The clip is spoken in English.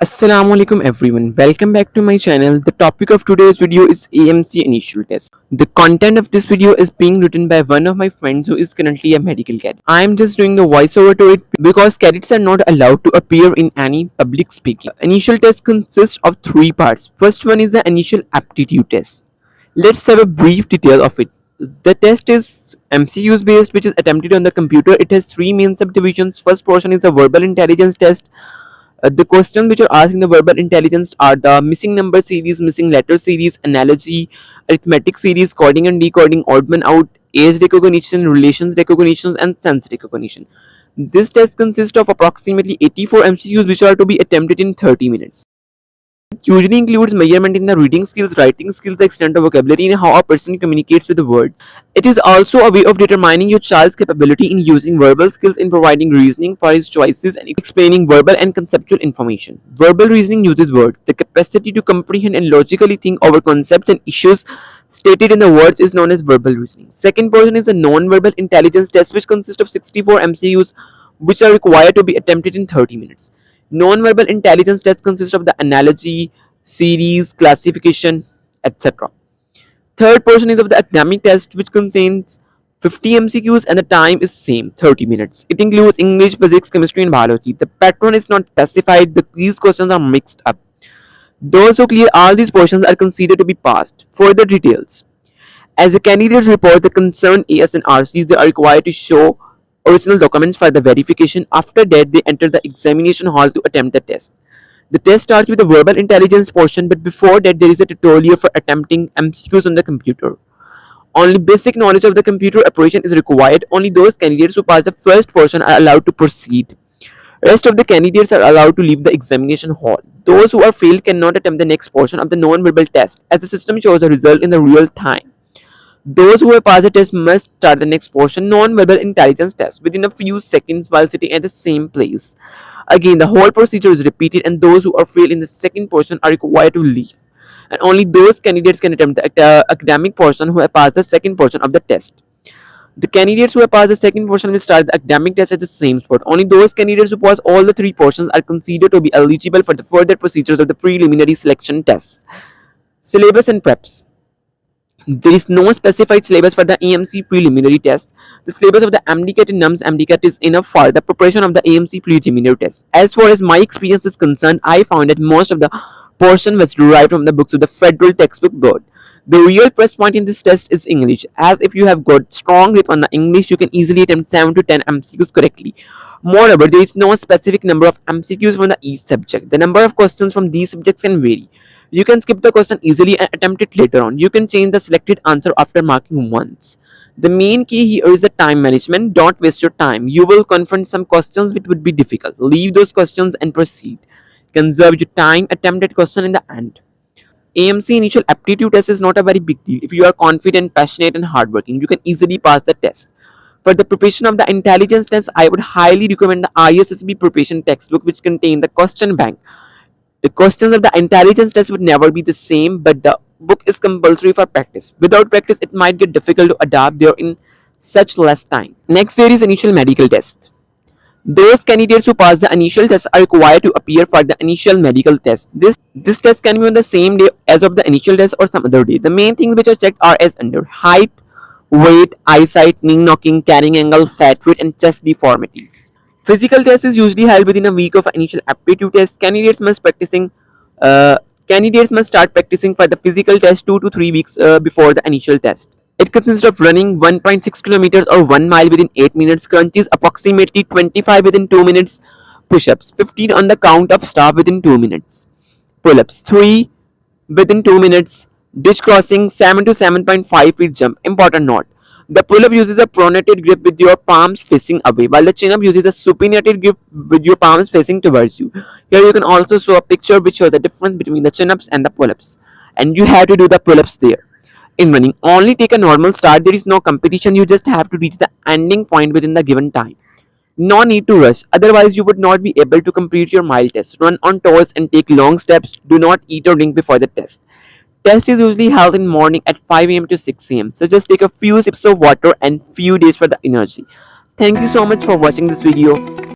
Assalamualaikum everyone, welcome back to my channel. The topic of today's video is AMC Initial test. The content of this video is being written by one of my friends who is currently a medical cadet. I am just doing the voiceover to it because cadets are not allowed to appear in any public speaking. Initial test consists of three parts. First one is the initial aptitude test. Let's have a brief detail of it. The test is MCQs based, which is attempted on the computer. It has three main subdivisions. First portion is the verbal intelligence test. The questions which are asked in the verbal intelligence are the missing number series, missing letter series, analogy, arithmetic series, coding and decoding, odd man out, age recognition, relations recognition, and sense recognition. This test consists of approximately 84 MCQs which are to be attempted in 30 minutes. It usually includes measurement in the reading skills, writing skills, the extent of vocabulary, and how a person communicates with the words. It is also a way of determining your child's capability in using verbal skills, in providing reasoning for his choices, and explaining verbal and conceptual information. Verbal reasoning uses words. The capacity to comprehend and logically think over concepts and issues stated in the words is known as verbal reasoning. Second portion is the non-verbal intelligence test, which consists of 64 MCQs which are required to be attempted in 30 minutes. Non-verbal intelligence tests consist of the analogy, series, classification, etc. Third portion is of the academic test, which contains 50 MCQs and the time is same, 30 minutes. It includes English, physics, chemistry and biology. The pattern is not specified. These questions are mixed up. Those who clear all these portions are considered to be passed. Further details. As the candidates report the concerned AS and RCs, they are required to show original documents for the verification. After that, they enter the examination hall to attempt the test. The test starts with the verbal intelligence portion, but before that there is a tutorial for attempting MCQs on the computer. Only basic knowledge of the computer operation is required. Only those candidates who pass the first portion are allowed to proceed. Rest of the candidates are allowed to leave the examination hall. Those who are failed cannot attempt the next portion of the non-verbal test, as the system shows the result in the real time. Those who have passed the test must start the next portion, non-verbal intelligence test, within a few seconds while sitting at the same place. Again, the whole procedure is repeated, and those who are failed in the second portion are required to leave. And only those candidates can attempt the academic portion who have passed the second portion of the test. The candidates who have passed the second portion will start the academic test at the same spot. Only those candidates who pass all the three portions are considered to be eligible for the further procedures of the preliminary selection tests. Syllabus and preps. There is no specified syllabus for the AMC preliminary test. The syllabus of the MDCAT and NUMS MDCAT is enough for the preparation of the AMC preliminary test. As far as my experience is concerned, I found that most of the portion was derived from the books of the Federal Textbook Board. The real plus point in this test is English, as if you have got strong grip on the English, you can easily attempt 7 to 10 MCQs correctly. Moreover, there is no specific number of MCQs from each subject. The number of questions from these subjects can vary. You can skip the question easily and attempt it later on. You can change the selected answer after marking once. The main key here is the time management. Don't waste your time. You will confront some questions which would be difficult. Leave those questions and proceed. Conserve your time. Attempt that question in the end. AMC Initial Aptitude Test is not a very big deal. If you are confident, passionate and hardworking, you can easily pass the test. For the preparation of the intelligence test, I would highly recommend the ISSB preparation textbook, which contains the question bank. The questions of the intelligence test would never be the same, but the book is compulsory for practice. Without practice, it might get difficult to adapt there in such less time. Next, there is initial medical test. Those candidates who pass the initial test are required to appear for the initial medical test. This test can be on the same day as of the initial test or some other day. The main things which are checked are as under: height, weight, eyesight, knee knocking, carrying angle, fat weight, and chest deformities. Physical test is usually held within a week of initial aptitude test. Candidates must start practicing for the physical test 2 to 3 weeks before the initial test. It consists of running 1.6 kilometers or 1 mile within 8 minutes, crunches approximately 25 within 2 minutes, push-ups 15 on the count of staff within 2 minutes, pull-ups 3 within 2 minutes, ditch crossing 7 to 7.5 feet jump. Important note: the pull-up uses a pronated grip with your palms facing away, while the chin-up uses a supinated grip with your palms facing towards you. Here you can also show a picture which shows the difference between the chin-ups and the pull-ups, and you have to do the pull-ups there. In running, only take a normal start. There is no competition. You just have to reach the ending point within the given time. No need to rush, otherwise you would not be able to complete your mile test. Run on toes and take long steps. Do not eat or drink before the test. Test is usually held in morning at 5 am to 6 am. So just take a few sips of water and few days for the energy. Thank you so much for watching this video.